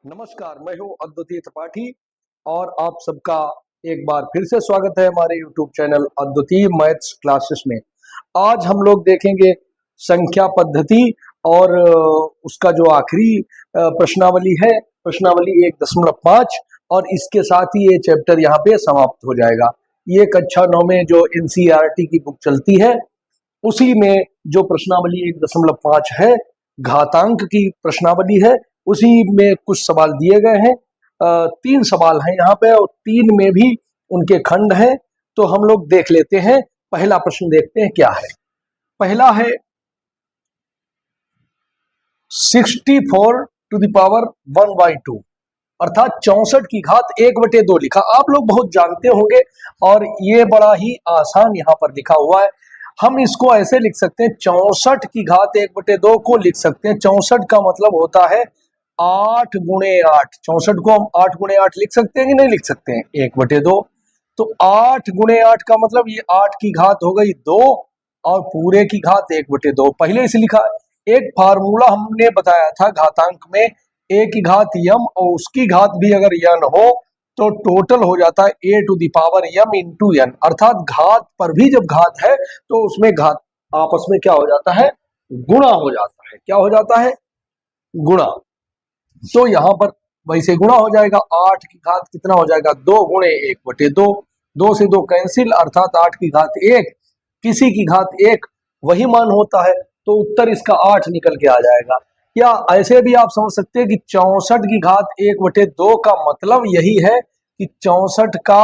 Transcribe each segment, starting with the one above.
नमस्कार, मैं हूं अद्वितीय त्रिपाठी और आप सबका एक बार फिर से स्वागत है हमारे YouTube चैनल अद्वितीय मैथ्स क्लासेस में। आज हम लोग देखेंगे संख्या पद्धति और उसका जो आखिरी प्रश्नावली है, प्रश्नावली 1.5, और इसके साथ ही ये चैप्टर यहाँ पे समाप्त हो जाएगा। ये कक्षा 9 में जो NCERT की बुक चलती है उसी में जो प्रश्नावली 1.5 है, घातांक की प्रश्नावली है, उसी में कुछ सवाल दिए गए हैं। 3 सवाल हैं यहाँ पे और 3 में भी उनके खंड हैं, तो हम लोग देख लेते हैं। पहला प्रश्न देखते हैं क्या है। पहला है 64 टू द पावर 1/2 अर्थात 64 की घात 1/2 लिखा। आप लोग बहुत जानते होंगे और ये बड़ा ही आसान यहाँ पर लिखा हुआ है। हम इसको ऐसे लिख सकते हैं, 64 की घात 1/2 को लिख सकते हैं। 64 का मतलब होता है 8 गुणे 8। 64 को हम 8 गुणे 8 लिख सकते हैं कि नहीं लिख सकते हैं? 1/2। तो 8 गुणे 8 का मतलब ये 8 की घात हो गई 2 और पूरे की घात 1/2 पहले से लिखा। एक फार्मूला हमने बताया था घातांक में, a की घात m और उसकी घात भी अगर n हो तो टोटल हो जाता है a to the power m into n। अर्थात घात पर भी जब घात है तो उसमें घात आपस में क्या हो जाता है? गुणा हो जाता है। क्या हो जाता है? गुणा। तो यहाँ पर वैसे गुणा हो जाएगा। 8 की घात कितना हो जाएगा? 2 गुणे 1/2। 2 से 2 कैंसिल, अर्थात 8 की घात 1, किसी की घात 1 वही मान होता है, तो उत्तर इसका 8 निकल के आ जाएगा। या ऐसे भी आप समझ सकते हैं कि 64 की घात 1/2 का मतलब यही है कि 64 का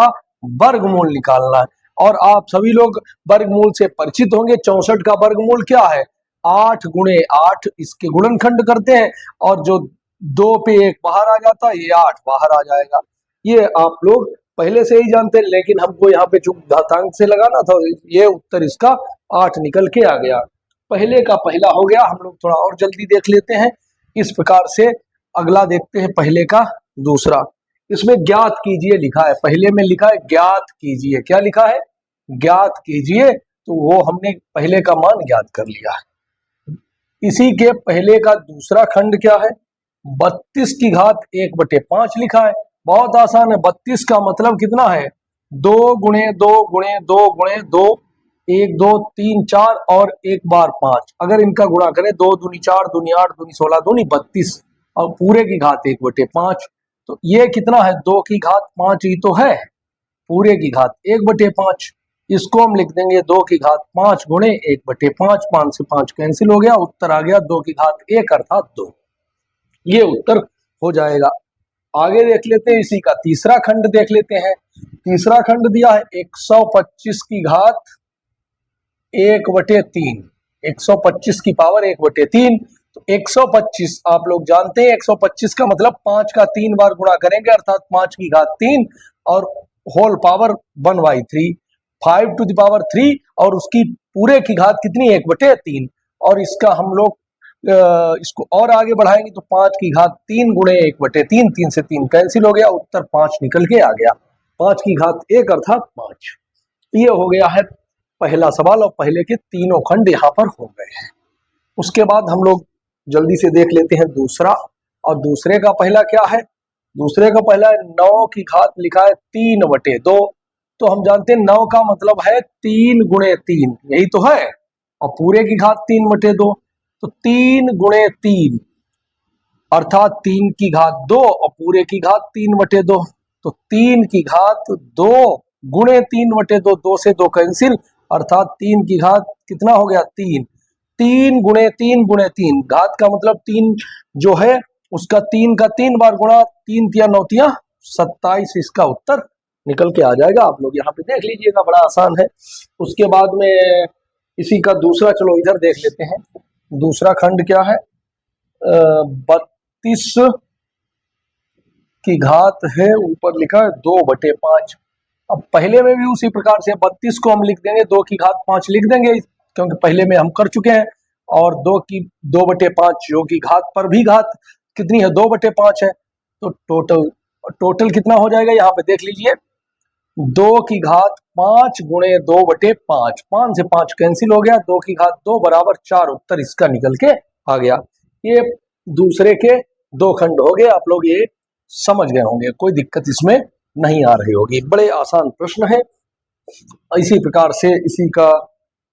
वर्गमूल निकालना है। और आप सभी लोग वर्गमूल से परिचित होंगे। 64 का वर्गमूल क्या है? 8 गुणे 8, इसके गुणनखंड करते हैं और जो 2 पे 1 बाहर आ जाता है, ये 8 बाहर आ जाएगा। ये आप लोग पहले से ही जानते हैं, लेकिन हमको यहाँ पे चूंकि घातांक से लगाना था, ये उत्तर इसका 8 निकल के आ गया। पहले का पहला हो गया। हम लोग थोड़ा और जल्दी देख लेते हैं। इस प्रकार से अगला देखते हैं, पहले का दूसरा। इसमें ज्ञात कीजिए लिखा है। पहले में लिखा है ज्ञात कीजिए। क्या लिखा है? ज्ञात कीजिए। तो वो हमने पहले का मान ज्ञात कर लिया है। इसी के पहले का दूसरा खंड क्या है? 32 की घात 1/5 लिखा है। बहुत आसान है। 32 का मतलब कितना है? 2 गुणे 2 गुणे 2 गुणे 2, 1 2 3 4 और एक बार 5। अगर इनका गुणा करें, 2 दूनी 4 दूनी 8 दूनी 16 दूनी 32 और पूरे की घात 1/5। तो ये कितना है? 2 की घात 5 ही तो है, पूरे की घात 1/5। इसको हम लिख देंगे 2 की घात 5 गुणे 1/5। 5 से 5 कैंसिल हो गया, उत्तर आ गया 2 की घात 1 अर्थात 2। ये उत्तर हो जाएगा। आगे देख लेते हैं, इसी का तीसरा खंड देख लेते हैं। तीसरा खंड दिया है 125 की घात 1/3। 125 की पावर 1/3। तो 125 आप लोग जानते हैं, 125 का मतलब 5 का 3 बार गुणा करेंगे, अर्थात 5 की घात 3 और whole power 1/3। 5 to the power 3 और उसकी पूरे की घात कितनी? 1/3। और इसका हम लोग इसको और आगे बढ़ाएंगे तो 5 की घात 3 गुणे 1/3। 3 से 3 कैंसिल हो गया, उत्तर 5 निकल के आ गया। 5 की घात 1 अर्थात 5। ये हो गया है पहला सवाल और पहले के तीनों खंड यहाँ पर हो गए हैं। उसके बाद हम लोग जल्दी से देख लेते हैं दूसरा। और दूसरे का पहला क्या है? दूसरे का पहला 9 की घात लिखा है 3/2। तो हम जानते हैं 9 का मतलब है 3 गुणे 3, यही तो है। और पूरे की घात 3/2, तो 3 गुणे 3 अर्थात 3 की घात 2 और पूरे की घात 3/2। तो 3 की घात 2 गुणे 3/2, 2 से 2 कैंसिल, अर्थात 3 की घात कितना हो गया? 3। 3 गुणे 3 गुणे 3, घात का मतलब 3 जो है उसका 3 का 3 बार गुणा, 3 तिया 9 तिया 27। इसका उत्तर निकल के आ जाएगा। आप लोग यहाँ पे देख लीजिएगा, बड़ा आसान है। उसके बाद में इसी का दूसरा, चलो इधर देख लेते हैं। दूसरा खंड क्या है? 32 की घात है, ऊपर लिखा है 2/5। अब पहले में भी उसी प्रकार से 32 को हम लिख देंगे 2 की घात 5 लिख देंगे, क्योंकि पहले में हम कर चुके हैं। और 2/5 जो की घात पर भी घात कितनी है? 2/5 है। तो टोटल कितना हो जाएगा? यहाँ पे देख लीजिए, 2 की घात 5 गुणे 2/5। 5 से 5 कैंसिल हो गया, 2 की घात 2 बराबर 4। उत्तर इसका निकल के आ गया। ये दूसरे के दो खंड हो गए, आप लोग ये समझ गए होंगे, कोई दिक्कत इसमें नहीं आ रही होगी। बड़े आसान प्रश्न है। इसी प्रकार से इसी का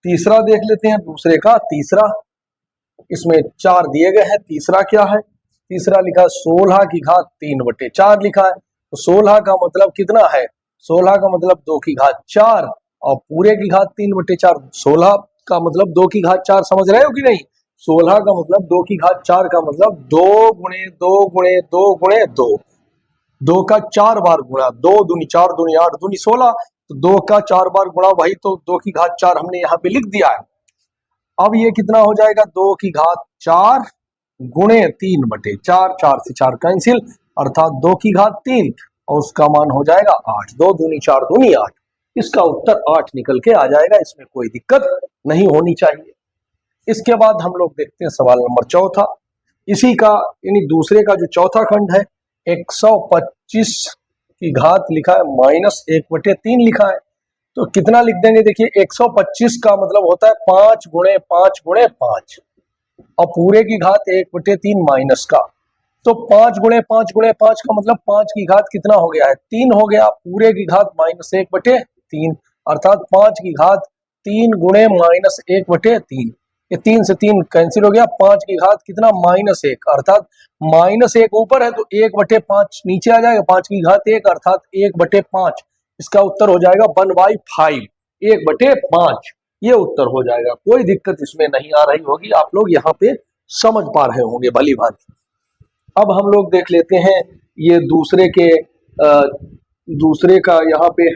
तीसरा देख लेते हैं, दूसरे का तीसरा। इसमें 4 दिए गए हैं, तीसरा क्या है? तीसरा लिखा 16 की घात 3/4 लिखा है। तो 16 का मतलब कितना है? 16 का मतलब 2 की घात 4 और पूरे की घात 3/4। 16 का मतलब 2 की घात 4, समझ रहे हो कि नहीं? 16 का मतलब 2 की घात 4 का मतलब 2 गुणे 2 गुणे 2 गुणे 2, 2 का 4 बार गुणा, 2 दूनी 4 दूनी 8 दूनी 16, तो 2 का 4 बार गुणा, वही तो 2 की घात 4 हमने यहाँ पे लिख दिया है। अब ये कितना हो जाएगा? 2 की घात 4 गुणे 3/4, 4 से 4 कैंसिल, अर्थात 2 की घात 3 और उसका मान हो जाएगा 8। 2 दूनी 4 दूनी 8, इसका उत्तर 8 निकल के आ जाएगा, इसमें कोई दिक्कत नहीं होनी चाहिए। इसके बाद हम लोग देखते हैं सवाल नंबर चौथा। इसी का यानी दूसरे का जो चौथा खंड है, 125 की घात लिखा है -1/3 लिखा है। तो कितना लिख देंगे? देखिए 125 का मतलब होता है 5 गुणे 5 गुणे 5 और पूरे की घात 1/3 माइनस का, तो 5 गुणे 5 गुणे 5 का मतलब 5 की घात कितना हो गया है? 3 हो गया। पूरे की घात -1/3 अर्थात 5 की घात 3 गुणे -1/3। ये 3 से 3 कैंसिल हो गया, 5 की घात कितना? -1 अर्थात -1 ऊपर है तो 1/5 नीचे आ जाएगा, 5 की घात 1 अर्थात 1/5। इसका उत्तर हो जाएगा 1/5, 1/5 ये उत्तर हो जाएगा। कोई दिक्कत इसमें नहीं आ रही होगी, आप लोग यहाँ पे समझ पा रहे होंगे भली भांति। अब हम लोग देख लेते हैं ये दूसरे का यहाँ पे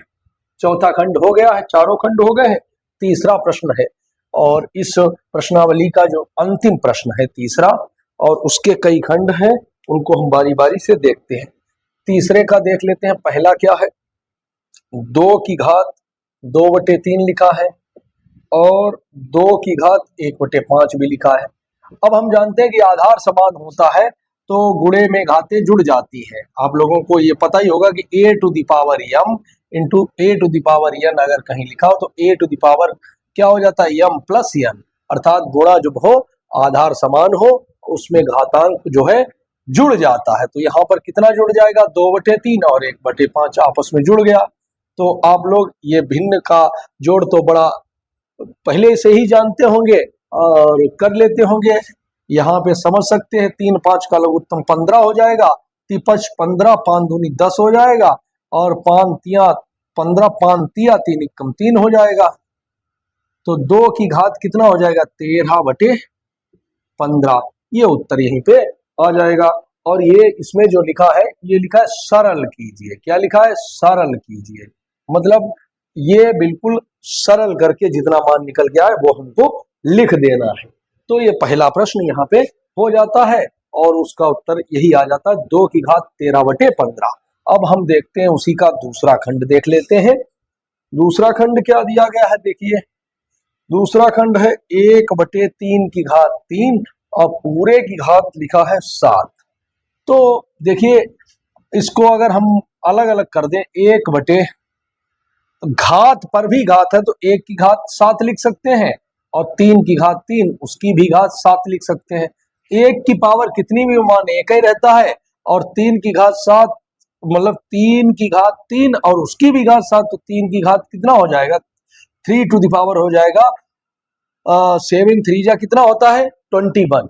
चौथा खंड हो गया है, चारों खंड हो गए हैं। तीसरा प्रश्न है और इस प्रश्नावली का जो अंतिम प्रश्न है तीसरा, और उसके कई खंड हैं, उनको हम बारी बारी से देखते हैं। तीसरे का देख लेते हैं। पहला क्या है? 2 की घात 2/3 लिखा है और 2 की घात 1/5 भी लिखा है। अब हम जानते हैं कि आधार समान होता है तो गुणे में घातें जुड़ जाती है। आप लोगों को ये पता ही होगा कि a⁴m इंटू a⁴n अगर कहीं लिखा हो तो a⁴ क्या हो जाता है? m प्लस n, अर्थात गुणा जब हो, आधार समान हो, उसमें घातांक जो है जुड़ जाता है। तो यहाँ पर कितना जुड़ जाएगा? 2/3 और 1/5 आपस में जुड़ गया। तो आप लोग ये भिन्न का जोड़ तो बड़ा पहले से ही जानते होंगे और कर लेते होंगे। यहाँ पे समझ सकते हैं 3 5 का लघुत्तम 15 हो जाएगा, 3×5 15, 5 दूनी 10 हो जाएगा और 5 तिया 15, 5 तिया 3 एकम 3 हो जाएगा। तो 2 की घात कितना हो जाएगा? 13/15, ये उत्तर यहीं पे आ जाएगा। और ये इसमें जो लिखा है, ये लिखा है सरल कीजिए। क्या लिखा है? सरल कीजिए, मतलब ये बिल्कुल सरल करके जितना मान निकल गया है वो हमको लिख देना है। तो ये पहला प्रश्न यहाँ पे हो जाता है और उसका उत्तर यही आ जाता है, 2 की घात 13/15। अब हम देखते हैं उसी का दूसरा खंड देख लेते हैं। दूसरा खंड क्या दिया गया है? देखिए दूसरा खंड है 1/3 की घात 3 और पूरे की घात लिखा है 7। तो देखिए इसको अगर हम अलग अलग कर दें, 1 घात पर भी घात है तो 1 की घात 7 लिख सकते हैं और 3 की घात 3 उसकी भी घात 7 लिख सकते हैं। 1 की पावर कितनी भी मान एक ही रहता है और 3 की घात 7 मतलब 3 की घात 3 और उसकी भी घात 7, तो 3 की घात कितना हो जाएगा? 3 हो जाएगा। 7 3 जा कितना होता है? 21,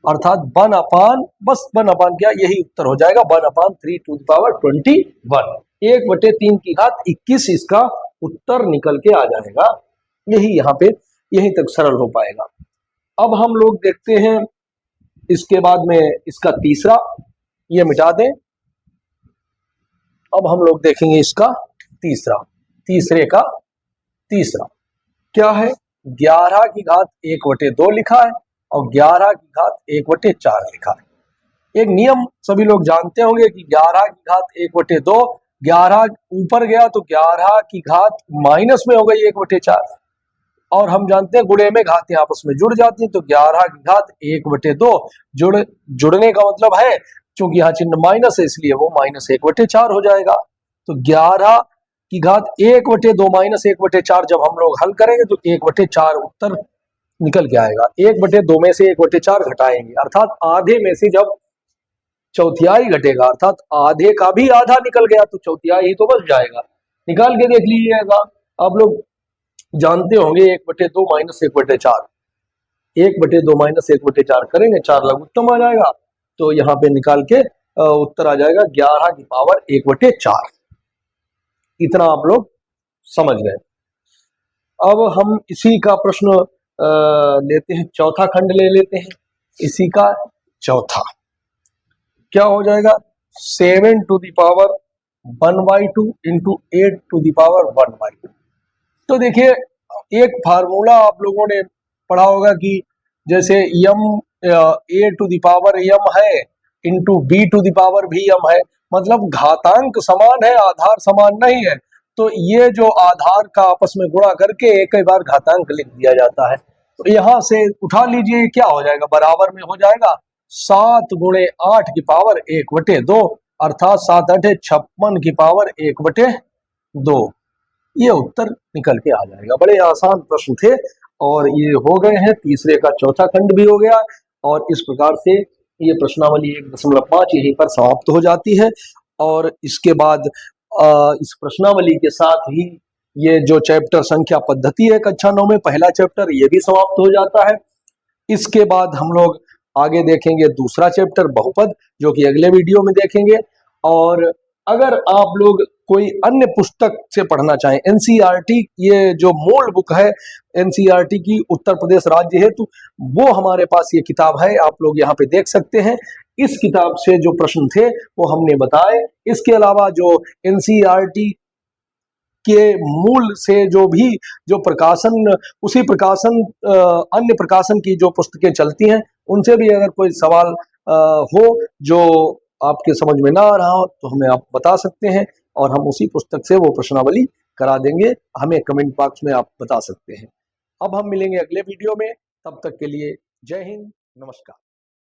अर्थात 1/, क्या यही उत्तर हो जाएगा, 1/3 1/3 की घात 21 इसका उत्तर निकल के आ जाएगा। यही यहाँ पे यहीं तक सरल हो पाएगा। अब हम लोग देखते हैं इसके बाद में इसका तीसरा, ये मिटा दें। अब हम लोग देखेंगे इसका तीसरे का तीसरा क्या है? 11 की घात 1/2 लिखा है और 11 की घात 1/4 लिखा है। एक नियम सभी लोग जानते होंगे कि 11 की घात 1/2, 11 ऊपर गया तो 11 की घात माइनस में हो गई 1/4, और हम जानते हैं गुणे में घातें आपस में जुड़ जाती हैं, तो 11 की घात 1/2 जुड़ने का मतलब है, चूंकि यहाँ चिन्ह माइनस है इसलिए वो -1/4 हो जाएगा। तो 11 की घात 1/2 -1/4 जब हम लोग हल करेंगे तो 1/4 उत्तर निकल के आएगा। 1/2 में से 1/4 घटाएंगे, अर्थात आधे में से जब चौथाई घटेगा, अर्थात आधे का भी आधा निकल गया तो चौथाई ही तो बच जाएगा। निकाल के देख लीजिएगा। आप लोग जानते होंगे 1/2 माइनस 1/4, 1/2 माइनस 1/4 करेंगे, 4 लघुत्तम आ जाएगा। तो यहाँ पे निकाल के उत्तर आ जाएगा 11 की पावर 1/4। इतना आप लोग समझ गए। अब हम इसी का प्रश्न लेते हैं, चौथा खंड ले लेते हैं। इसी का चौथा क्या हो जाएगा, 7 to the power 1/2 into 8 to the power 1/2। तो देखिए एक फार्मूला आप लोगों ने पढ़ा होगा कि जैसे m a to the power m है into b to the power भी यम है, मतलब घातांक समान है, आधार समान नहीं है। तो ये जो आधार का आपस में गुणा करके एक ही बार घातांक लिख दिया जाता है। तो यहां से उठा लीजिए, क्या हो जाएगा, बराबर में हो जाएगा 7 गुणे 8 की पावर 1/2, अर्थात 7 8 56 की पावर 1/2। ये उत्तर निकल के आ जाएगा। बड़े आसान प्रश्न थे और ये हो गए हैं। तीसरे का चौथा खंड भी हो गया और इस प्रकार से ये प्रश्नावली 1.5 यहीं पर समाप्त हो जाती है। और इसके बाद इस प्रश्नावली के साथ ही ये जो चैप्टर संख्या पद्धति है कक्षा 9 में पहला चैप्टर, ये भी समाप्त हो जाता है। इसके बाद हम लोग आगे देखेंगे दूसरा चैप्टर बहुपद, जो कि अगले वीडियो में देखेंगे। और अगर आप लोग कोई अन्य पुस्तक से पढ़ना चाहें, एनसीईआरटी ये जो मूल बुक है एनसीईआरटी की उत्तर प्रदेश राज्य हेतु, वो हमारे पास ये किताब है, आप लोग यहाँ पे देख सकते हैं। इस किताब से जो प्रश्न थे वो हमने बताए। इसके अलावा जो एनसीईआरटी के मूल से जो प्रकाशन, उसी प्रकाशन अन्य प्रकाशन की जो पुस्तकें चलती हैं, उनसे भी अगर कोई सवाल हो जो आपके समझ में ना आ रहा हो तो हमें आप बता सकते हैं और हम उसी पुस्तक से वो प्रश्नावली करा देंगे। हमें कमेंट बॉक्स में आप बता सकते हैं। अब हम मिलेंगे अगले वीडियो में, तब तक के लिए जय हिंद, नमस्कार।